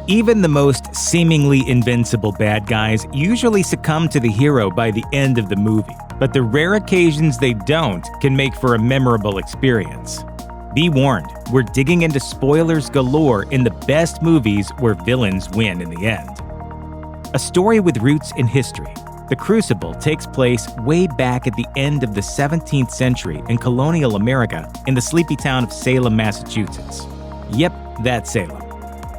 Even the most seemingly invincible bad guys usually succumb to the hero by the end of the movie, but the rare occasions they don't can make for a memorable experience. Be warned, we're digging into spoilers galore in the best movies where villains win in the end. A story with roots in history, The Crucible takes place way back at the end of the 17th century in colonial America in the sleepy town of Salem, Massachusetts. Yep, that's Salem.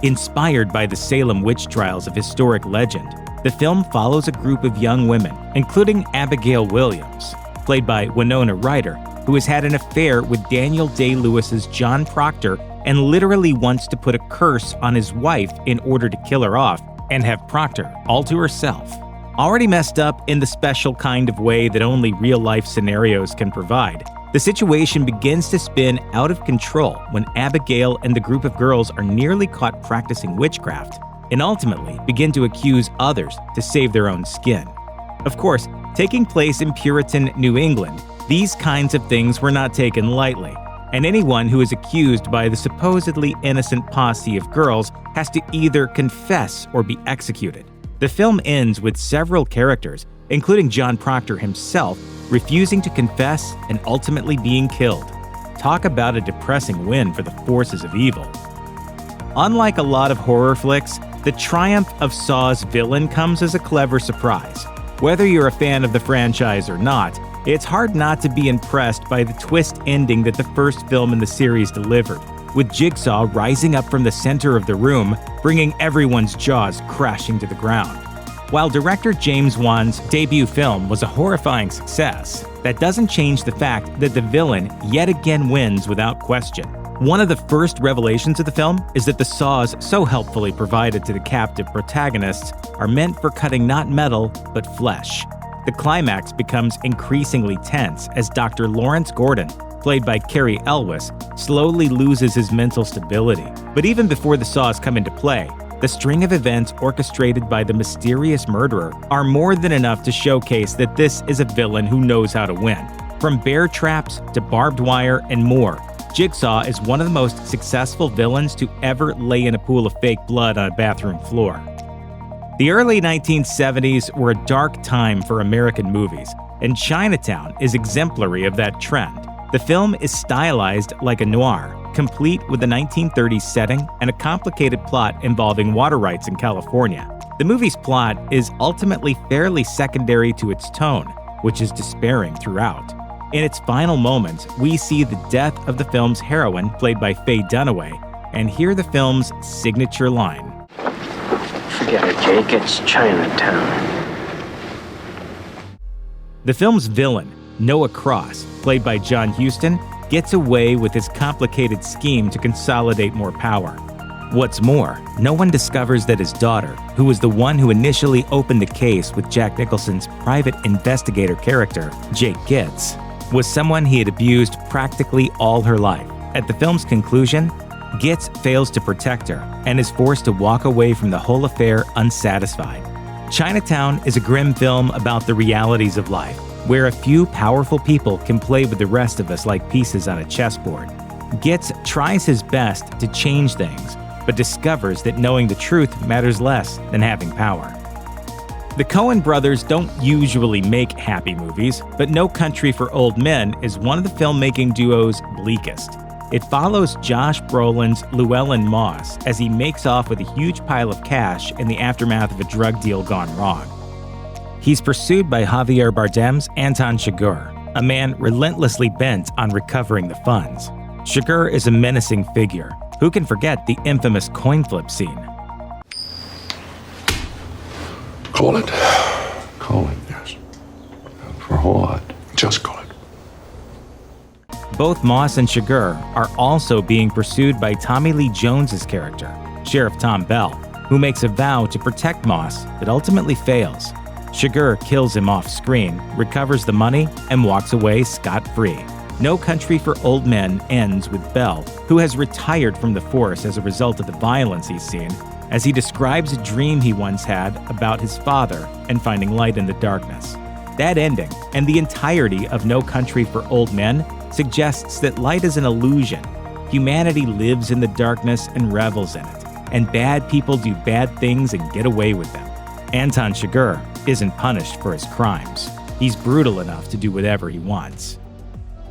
Inspired by the Salem witch trials of historic legend, the film follows a group of young women, including Abigail Williams, played by Winona Ryder, who has had an affair with Daniel Day-Lewis's John Proctor and literally wants to put a curse on his wife in order to kill her off and have Proctor all to herself. Already messed up in the special kind of way that only real-life scenarios can provide, the situation begins to spin out of control when Abigail and the group of girls are nearly caught practicing witchcraft and ultimately begin to accuse others to save their own skin. Of course, taking place in Puritan New England, these kinds of things were not taken lightly, and anyone who is accused by the supposedly innocent posse of girls has to either confess or be executed. The film ends with several characters, including John Proctor himself, refusing to confess and ultimately being killed. Talk about a depressing win for the forces of evil. Unlike a lot of horror flicks, the triumph of Saw's villain comes as a clever surprise. Whether you're a fan of the franchise or not, it's hard not to be impressed by the twist ending that the first film in the series delivered, with Jigsaw rising up from the center of the room, bringing everyone's jaws crashing to the ground. While director James Wan's debut film was a horrifying success, that doesn't change the fact that the villain yet again wins without question. One of the first revelations of the film is that the saws so helpfully provided to the captive protagonists are meant for cutting not metal, but flesh. The climax becomes increasingly tense as Dr. Lawrence Gordon, played by Cary Elwes, slowly loses his mental stability. But even before the saws come into play, the string of events orchestrated by the mysterious murderer are more than enough to showcase that this is a villain who knows how to win. From bear traps to barbed wire and more, Jigsaw is one of the most successful villains to ever lay in a pool of fake blood on a bathroom floor. The early 1970s were a dark time for American movies, and Chinatown is exemplary of that trend. The film is stylized like a noir, complete with a 1930s setting and a complicated plot involving water rights in California. The movie's plot is ultimately fairly secondary to its tone, which is despairing throughout. In its final moments, we see the death of the film's heroine, played by Faye Dunaway, and hear the film's signature line. Forget it, Jake. It's Chinatown. The film's villain, Noah Cross, played by John Huston, gets away with his complicated scheme to consolidate more power. What's more, no one discovers that his daughter, who was the one who initially opened the case with Jack Nicholson's private investigator character, Jake Gitz, was someone he had abused practically all her life. At the film's conclusion, Gitz fails to protect her and is forced to walk away from the whole affair unsatisfied. Chinatown is a grim film about the realities of life, where a few powerful people can play with the rest of us like pieces on a chessboard. Gitz tries his best to change things, but discovers that knowing the truth matters less than having power. The Coen brothers don't usually make happy movies, but No Country for Old Men is one of the filmmaking duo's bleakest. It follows Josh Brolin's Llewellyn Moss as he makes off with a huge pile of cash in the aftermath of a drug deal gone wrong. He's pursued by Javier Bardem's Anton Chigurh, a man relentlessly bent on recovering the funds. Chigurh is a menacing figure. Who can forget the infamous coin flip scene? Call it. Call it. Yes. For what? Just call it. Both Moss and Chigurh are also being pursued by Tommy Lee Jones's character, Sheriff Tom Bell, who makes a vow to protect Moss that ultimately fails. Chigurh kills him off-screen, recovers the money, and walks away scot-free. No Country for Old Men ends with Bell, who has retired from the force as a result of the violence he's seen, as he describes a dream he once had about his father and finding light in the darkness. That ending, and the entirety of No Country for Old Men, suggests that light is an illusion. Humanity lives in the darkness and revels in it, and bad people do bad things and get away with them. Anton Chigurh isn't punished for his crimes. He's brutal enough to do whatever he wants.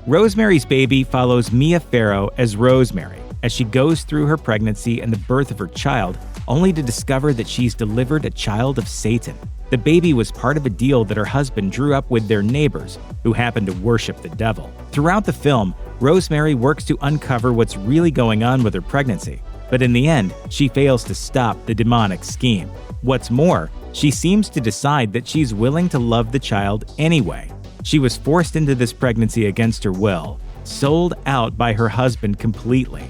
Rosemary's Baby follows Mia Farrow as Rosemary as she goes through her pregnancy and the birth of her child, only to discover that she's delivered a child of Satan. The baby was part of a deal that her husband drew up with their neighbors, who happen to worship the devil. Throughout the film, Rosemary works to uncover what's really going on with her pregnancy, but in the end, she fails to stop the demonic scheme. What's more, she seems to decide that she's willing to love the child anyway. She was forced into this pregnancy against her will, sold out by her husband completely.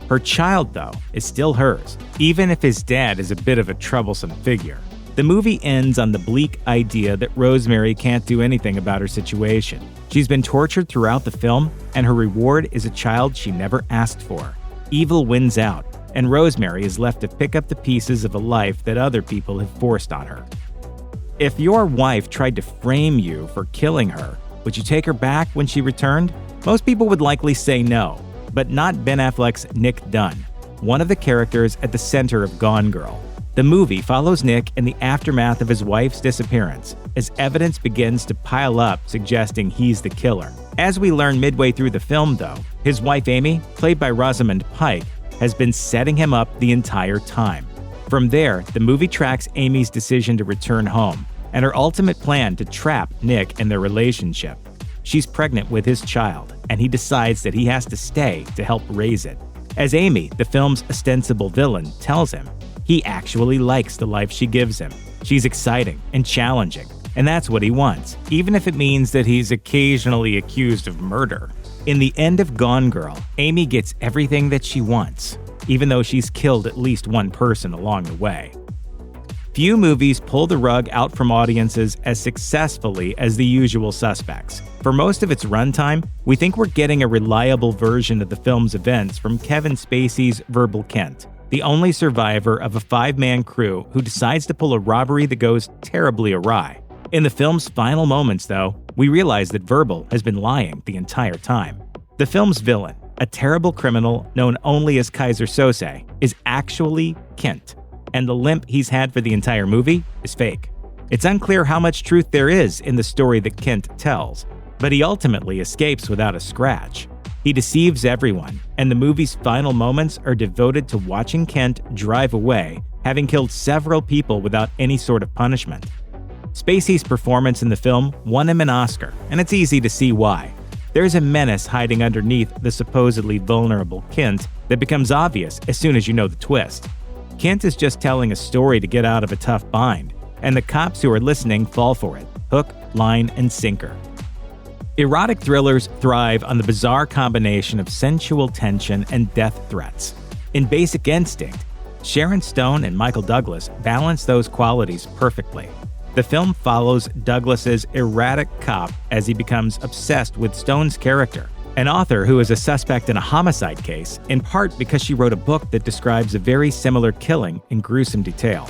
Her child, though, is still hers, even if his dad is a bit of a troublesome figure. The movie ends on the bleak idea that Rosemary can't do anything about her situation. She's been tortured throughout the film, and her reward is a child she never asked for. Evil wins out, and Rosemary is left to pick up the pieces of a life that other people have forced on her. If your wife tried to frame you for killing her, would you take her back when she returned? Most people would likely say no, but not Ben Affleck's Nick Dunn, one of the characters at the center of Gone Girl. The movie follows Nick in the aftermath of his wife's disappearance, as evidence begins to pile up suggesting he's the killer. As we learn midway through the film, though, his wife Amy, played by Rosamund Pike, has been setting him up the entire time. From there, the movie tracks Amy's decision to return home, and her ultimate plan to trap Nick and their relationship. She's pregnant with his child, and he decides that he has to stay to help raise it. As Amy, the film's ostensible villain, tells him, he actually likes the life she gives him. She's exciting and challenging, and that's what he wants, even if it means that he's occasionally accused of murder. In the end of Gone Girl, Amy gets everything that she wants, even though she's killed at least one person along the way. Few movies pull the rug out from audiences as successfully as The Usual Suspects. For most of its runtime, we think we're getting a reliable version of the film's events from Kevin Spacey's Verbal Kint, the only survivor of a 5-man crew who decides to pull a robbery that goes terribly awry. In the film's final moments, though, we realize that Verbal has been lying the entire time. The film's villain, a terrible criminal known only as Kaiser Sose, is actually Kint, and the limp he's had for the entire movie is fake. It's unclear how much truth there is in the story that Kint tells, but he ultimately escapes without a scratch. He deceives everyone, and the movie's final moments are devoted to watching Kent drive away, having killed several people without any sort of punishment. Spacey's performance in the film won him an Oscar, and it's easy to see why. There's a menace hiding underneath the supposedly vulnerable Kent that becomes obvious as soon as you know the twist. Kent is just telling a story to get out of a tough bind, and the cops who are listening fall for it, hook, line, and sinker. Erotic thrillers thrive on the bizarre combination of sensual tension and death threats. In Basic Instinct, Sharon Stone and Michael Douglas balance those qualities perfectly. The film follows Douglas's erratic cop as he becomes obsessed with Stone's character, an author who is a suspect in a homicide case, in part because she wrote a book that describes a very similar killing in gruesome detail.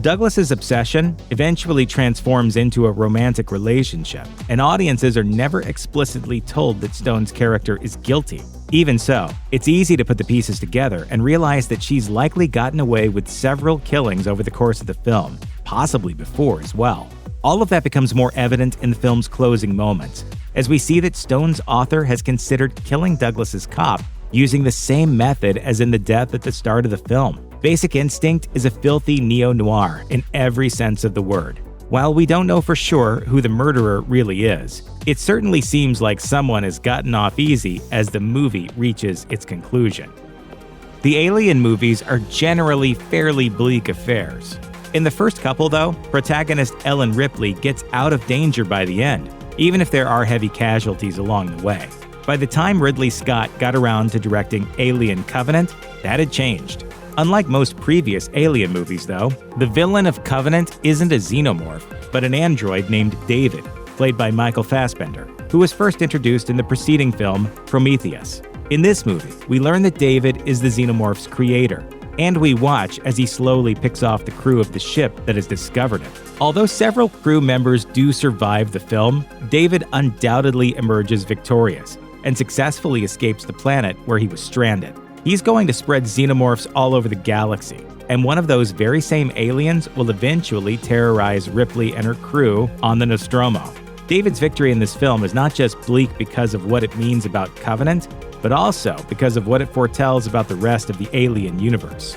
Douglas's obsession eventually transforms into a romantic relationship, and audiences are never explicitly told that Stone's character is guilty. Even so, it's easy to put the pieces together and realize that she's likely gotten away with several killings over the course of the film, possibly before as well. All of that becomes more evident in the film's closing moments, as we see that Stone's author has considered killing Douglas's cop using the same method as in the death at the start of the film. Basic Instinct is a filthy neo-noir in every sense of the word. While we don't know for sure who the murderer really is, it certainly seems like someone has gotten off easy as the movie reaches its conclusion. The Alien movies are generally fairly bleak affairs. In the first couple, though, protagonist Ellen Ripley gets out of danger by the end, even if there are heavy casualties along the way. By the time Ridley Scott got around to directing Alien Covenant, that had changed. Unlike most previous Alien movies, though, the villain of Covenant isn't a xenomorph, but an android named David, played by Michael Fassbender, who was first introduced in the preceding film, Prometheus. In this movie, we learn that David is the xenomorph's creator, and we watch as he slowly picks off the crew of the ship that has discovered him. Although several crew members do survive the film, David undoubtedly emerges victorious and successfully escapes the planet where he was stranded. He's going to spread xenomorphs all over the galaxy, and one of those very same aliens will eventually terrorize Ripley and her crew on the Nostromo. David's victory in this film is not just bleak because of what it means about Covenant, but also because of what it foretells about the rest of the alien universe.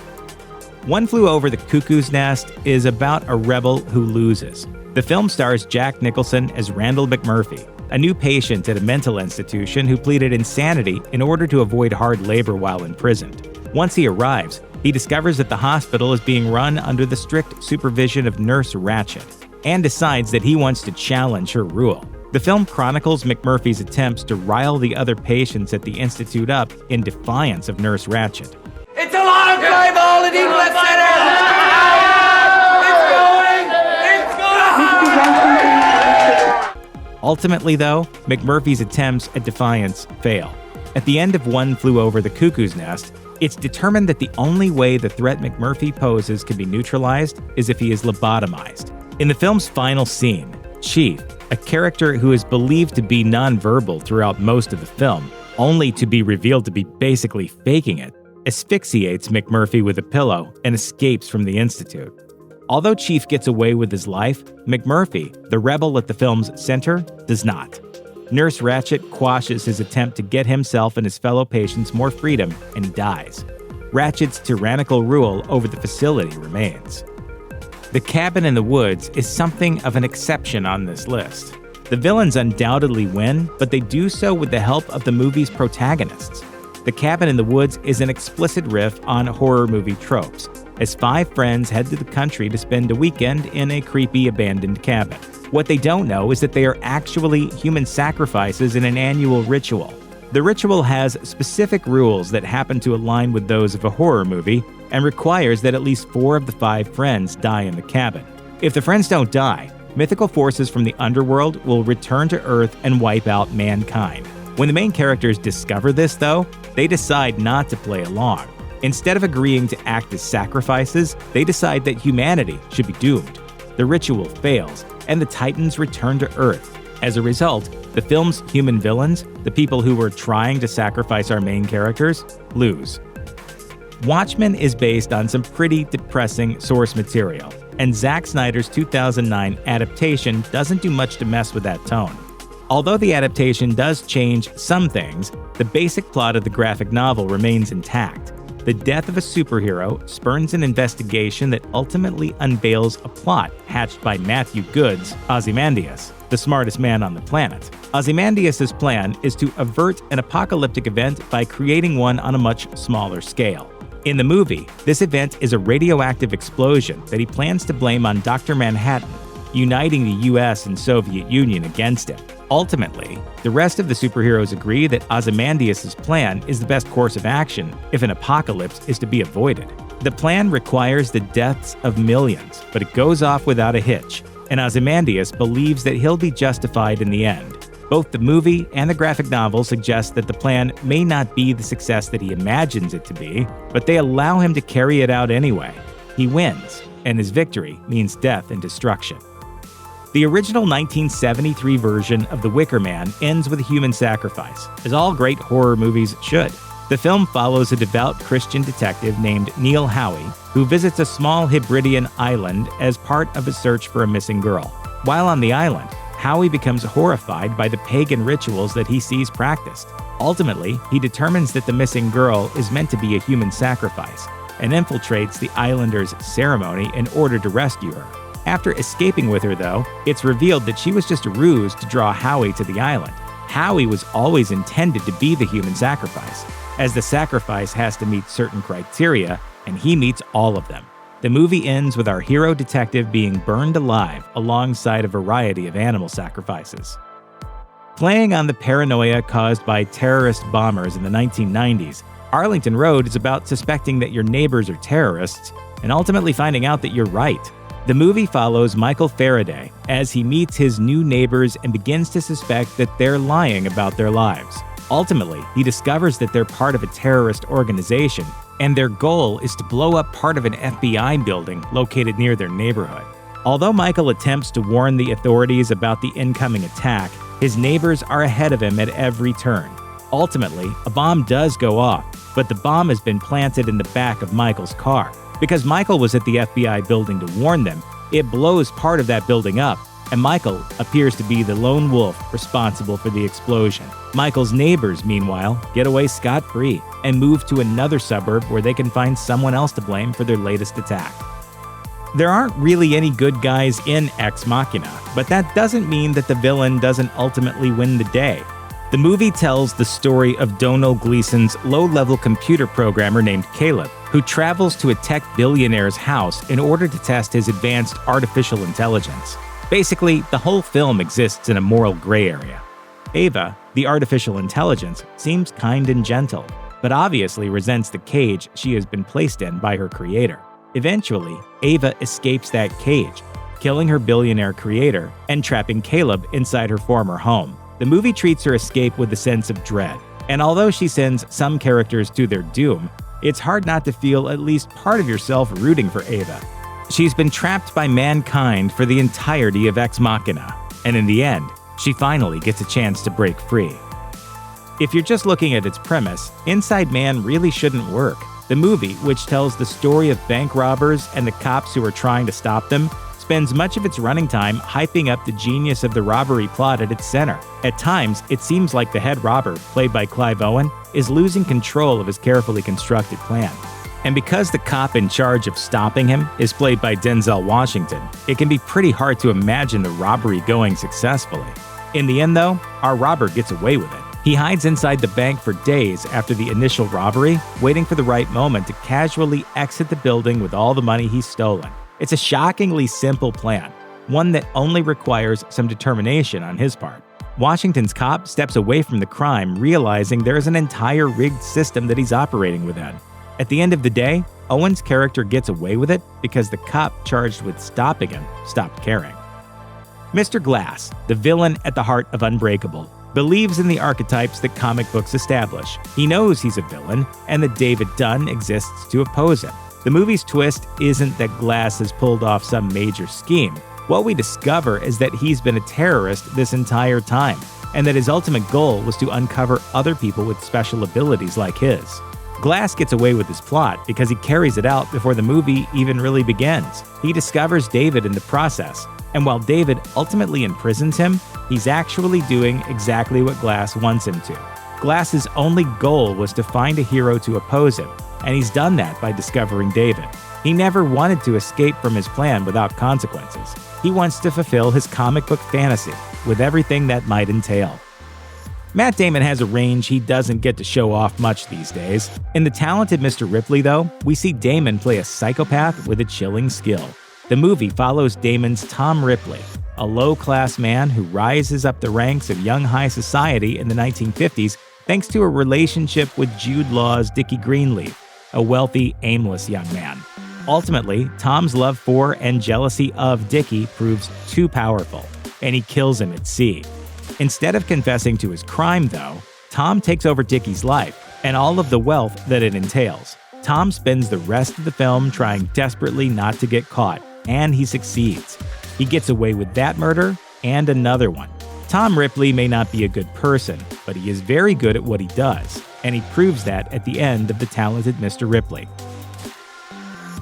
One Flew Over the Cuckoo's Nest is about a rebel who loses. The film stars Jack Nicholson as Randall McMurphy, a new patient at a mental institution who pleaded insanity in order to avoid hard labor while imprisoned. Once he arrives, he discovers that the hospital is being run under the strict supervision of Nurse Ratched, and decides that he wants to challenge her rule. The film chronicles McMurphy's attempts to rile the other patients at the institute up in defiance of Nurse Ratched. It's a lot of play ball at Eagle Center! It's going! Ultimately, though, McMurphy's attempts at defiance fail. At the end of One Flew Over the Cuckoo's Nest, it's determined that the only way the threat McMurphy poses can be neutralized is if he is lobotomized. In the film's final scene, Chief, a character who is believed to be nonverbal throughout most of the film, only to be revealed to be basically faking it, asphyxiates McMurphy with a pillow and escapes from the institute. Although Chief gets away with his life, McMurphy, the rebel at the film's center, does not. Nurse Ratched quashes his attempt to get himself and his fellow patients more freedom, and he dies. Ratched's tyrannical rule over the facility remains. The Cabin in the Woods is something of an exception on this list. The villains undoubtedly win, but they do so with the help of the movie's protagonists. The Cabin in the Woods is an explicit riff on horror movie tropes, as 5 friends head to the country to spend a weekend in a creepy abandoned cabin. What they don't know is that they are actually human sacrifices in an annual ritual. The ritual has specific rules that happen to align with those of a horror movie, and requires that at least 4 of the 5 friends die in the cabin. If the friends don't die, mythical forces from the underworld will return to Earth and wipe out mankind. When the main characters discover this, though, they decide not to play along. Instead of agreeing to act as sacrifices, they decide that humanity should be doomed. The ritual fails, and the Titans return to Earth. As a result, the film's human villains, the people who were trying to sacrifice our main characters, lose. Watchmen is based on some pretty depressing source material, and Zack Snyder's 2009 adaptation doesn't do much to mess with that tone. Although the adaptation does change some things, the basic plot of the graphic novel remains intact. The death of a superhero spurns an investigation that ultimately unveils a plot hatched by Matthew Good's Ozymandias, the smartest man on the planet. Ozymandias' plan is to avert an apocalyptic event by creating one on a much smaller scale. In the movie, this event is a radioactive explosion that he plans to blame on Dr. Manhattan, uniting the US and Soviet Union against him. Ultimately, the rest of the superheroes agree that Ozymandias' plan is the best course of action if an apocalypse is to be avoided. The plan requires the deaths of millions, but it goes off without a hitch, and Ozymandias believes that he'll be justified in the end. Both the movie and the graphic novel suggest that the plan may not be the success that he imagines it to be, but they allow him to carry it out anyway. He wins, and his victory means death and destruction. The original 1973 version of The Wicker Man ends with a human sacrifice, as all great horror movies should. The film follows a devout Christian detective named Neil Howie, who visits a small Hebridean island as part of his search for a missing girl. While on the island, Howie becomes horrified by the pagan rituals that he sees practiced. Ultimately, he determines that the missing girl is meant to be a human sacrifice, and infiltrates the islanders' ceremony in order to rescue her. After escaping with her, though, it's revealed that she was just a ruse to draw Howie to the island. Howie was always intended to be the human sacrifice, as the sacrifice has to meet certain criteria, and he meets all of them. The movie ends with our hero detective being burned alive alongside a variety of animal sacrifices. Playing on the paranoia caused by terrorist bombers in the 1990s, Arlington Road is about suspecting that your neighbors are terrorists and ultimately finding out that you're right. The movie follows Michael Faraday as he meets his new neighbors and begins to suspect that they're lying about their lives. Ultimately, he discovers that they're part of a terrorist organization, and their goal is to blow up part of an FBI building located near their neighborhood. Although Michael attempts to warn the authorities about the incoming attack, his neighbors are ahead of him at every turn. Ultimately, a bomb does go off, but the bomb has been planted in the back of Michael's car. Because Michael was at the FBI building to warn them, it blows part of that building up, and Michael appears to be the lone wolf responsible for the explosion. Michael's neighbors, meanwhile, get away scot-free and move to another suburb where they can find someone else to blame for their latest attack. There aren't really any good guys in Ex Machina, but that doesn't mean that the villain doesn't ultimately win the day. The movie tells the story of Domhnall Gleeson's low-level computer programmer named Caleb, who travels to a tech billionaire's house in order to test his advanced artificial intelligence. Basically, the whole film exists in a moral gray area. Ava, the artificial intelligence, seems kind and gentle, but obviously resents the cage she has been placed in by her creator. Eventually, Ava escapes that cage, killing her billionaire creator and trapping Caleb inside her former home. The movie treats her escape with a sense of dread, and although she sends some characters to their doom, it's hard not to feel at least part of yourself rooting for Ava. She's been trapped by mankind for the entirety of Ex Machina, and in the end, she finally gets a chance to break free. If you're just looking at its premise, Inside Man really shouldn't work. The movie, which tells the story of bank robbers and the cops who are trying to stop them, spends much of its running time hyping up the genius of the robbery plot at its center. At times, it seems like the head robber, played by Clive Owen, is losing control of his carefully constructed plan. And because the cop in charge of stopping him is played by Denzel Washington, it can be pretty hard to imagine the robbery going successfully. In the end, though, our robber gets away with it. He hides inside the bank for days after the initial robbery, waiting for the right moment to casually exit the building with all the money he's stolen. It's a shockingly simple plan, one that only requires some determination on his part. Washington's cop steps away from the crime, realizing there is an entire rigged system that he's operating within. At the end of the day, Owen's character gets away with it because the cop charged with stopping him stopped caring. Mr. Glass, the villain at the heart of Unbreakable, believes in the archetypes that comic books establish. He knows he's a villain and that David Dunn exists to oppose him. The movie's twist isn't that Glass has pulled off some major scheme. What we discover is that he's been a terrorist this entire time, and that his ultimate goal was to uncover other people with special abilities like his. Glass gets away with his plot because he carries it out before the movie even really begins. He discovers David in the process, and while David ultimately imprisons him, he's actually doing exactly what Glass wants him to. Glass's only goal was to find a hero to oppose him, and he's done that by discovering David. He never wanted to escape from his plan without consequences. He wants to fulfill his comic book fantasy, with everything that might entail. Matt Damon has a range he doesn't get to show off much these days. In The Talented Mr. Ripley, though, we see Damon play a psychopath with a chilling skill. The movie follows Damon's Tom Ripley, a low-class man who rises up the ranks of young high society in the 1950s thanks to a relationship with Jude Law's Dickie Greenleaf, a wealthy, aimless young man. Ultimately, Tom's love for and jealousy of Dickie proves too powerful, and he kills him at sea. Instead of confessing to his crime, though, Tom takes over Dickie's life and all of the wealth that it entails. Tom spends the rest of the film trying desperately not to get caught, and he succeeds. He gets away with that murder and another one. Tom Ripley may not be a good person, but he is very good at what he does, and he proves that at the end of The Talented Mr. Ripley.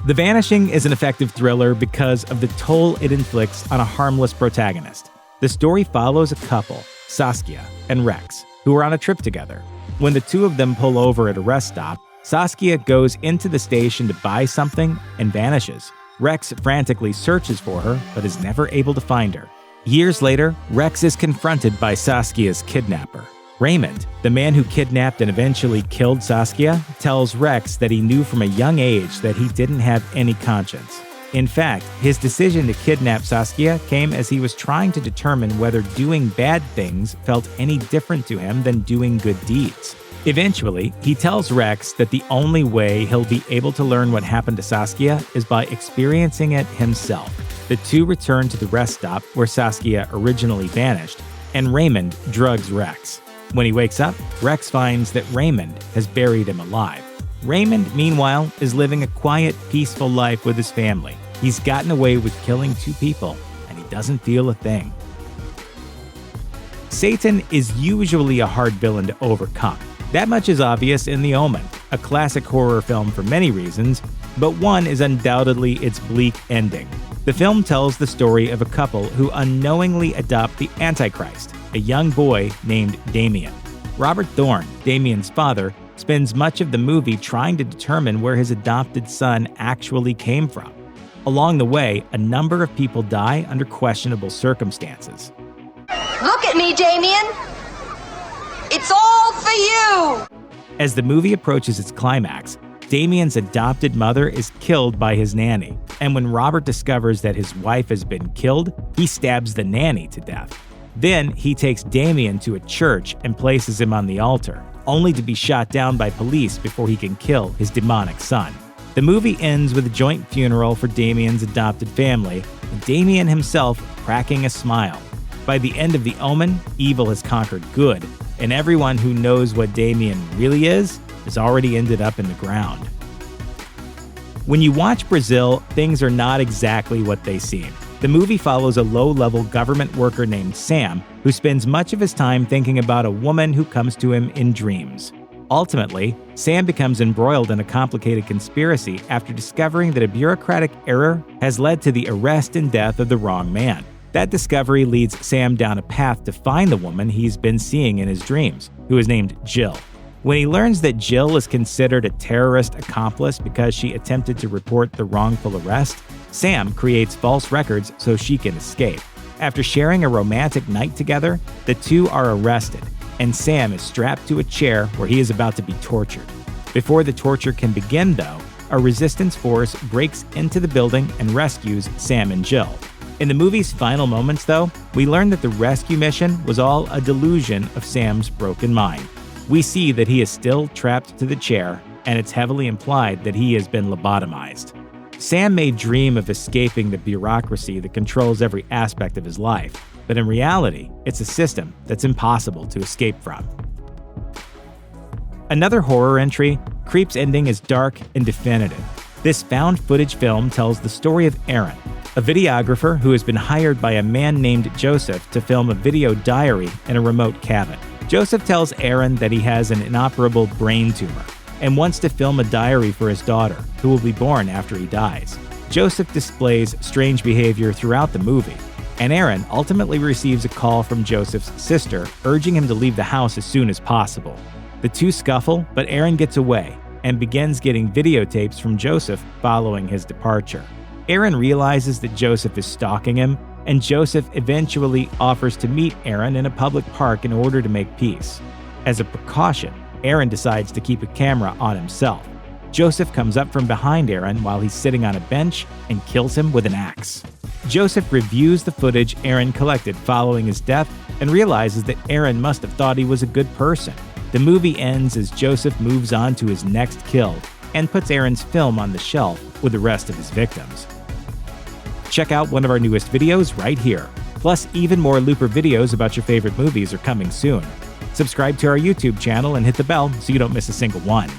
The Vanishing is an effective thriller because of the toll it inflicts on a harmless protagonist. The story follows a couple, Saskia and Rex, who are on a trip together. When the two of them pull over at a rest stop, Saskia goes into the station to buy something and vanishes. Rex frantically searches for her, but is never able to find her. Years later, Rex is confronted by Saskia's kidnapper. Raymond, the man who kidnapped and eventually killed Saskia, tells Rex that he knew from a young age that he didn't have any conscience. In fact, his decision to kidnap Saskia came as he was trying to determine whether doing bad things felt any different to him than doing good deeds. Eventually, he tells Rex that the only way he'll be able to learn what happened to Saskia is by experiencing it himself. The two return to the rest stop where Saskia originally vanished, and Raymond drugs Rex. When he wakes up, Rex finds that Raymond has buried him alive. Raymond, meanwhile, is living a quiet, peaceful life with his family. He's gotten away with killing 2 people, and he doesn't feel a thing. Satan is usually a hard villain to overcome. That much is obvious in The Omen, a classic horror film for many reasons, but one is undoubtedly its bleak ending. The film tells the story of a couple who unknowingly adopt the Antichrist, a young boy named Damien. Robert Thorne, Damien's father, spends much of the movie trying to determine where his adopted son actually came from. Along the way, a number of people die under questionable circumstances. Look at me, Damien! It's all for you! As the movie approaches its climax, Damien's adopted mother is killed by his nanny, and when Robert discovers that his wife has been killed, he stabs the nanny to death. Then he takes Damien to a church and places him on the altar, only to be shot down by police before he can kill his demonic son. The movie ends with a joint funeral for Damien's adopted family, and Damien himself cracking a smile. By the end of The Omen, evil has conquered good, and everyone who knows what Damien really is has already ended up in the ground. When you watch Brazil, things are not exactly what they seem. The movie follows a low-level government worker named Sam, who spends much of his time thinking about a woman who comes to him in dreams. Ultimately, Sam becomes embroiled in a complicated conspiracy after discovering that a bureaucratic error has led to the arrest and death of the wrong man. That discovery leads Sam down a path to find the woman he's been seeing in his dreams, who is named Jill. When he learns that Jill is considered a terrorist accomplice because she attempted to report the wrongful arrest, Sam creates false records so she can escape. After sharing a romantic night together, the two are arrested, and Sam is strapped to a chair where he is about to be tortured. Before the torture can begin, though, a resistance force breaks into the building and rescues Sam and Jill. In the movie's final moments, though, we learn that the rescue mission was all a delusion of Sam's broken mind. We see that he is still trapped to the chair, and it's heavily implied that he has been lobotomized. Sam may dream of escaping the bureaucracy that controls every aspect of his life, but in reality, it's a system that's impossible to escape from. Another horror entry, Creep's ending is dark and definitive. This found footage film tells the story of Aaron, a videographer who has been hired by a man named Joseph to film a video diary in a remote cabin. Joseph tells Aaron that he has an inoperable brain tumor and wants to film a diary for his daughter, who will be born after he dies. Joseph displays strange behavior throughout the movie, and Aaron ultimately receives a call from Joseph's sister urging him to leave the house as soon as possible. The two scuffle, but Aaron gets away and begins getting videotapes from Joseph following his departure. Aaron realizes that Joseph is stalking him, and Joseph eventually offers to meet Aaron in a public park in order to make peace. As a precaution, Aaron decides to keep a camera on himself. Joseph comes up from behind Aaron while he's sitting on a bench and kills him with an axe. Joseph reviews the footage Aaron collected following his death and realizes that Aaron must have thought he was a good person. The movie ends as Joseph moves on to his next kill and puts Aaron's film on the shelf with the rest of his victims. Check out one of our newest videos right here. Plus, even more Looper videos about your favorite movies are coming soon. Subscribe to our YouTube channel and hit the bell so you don't miss a single one.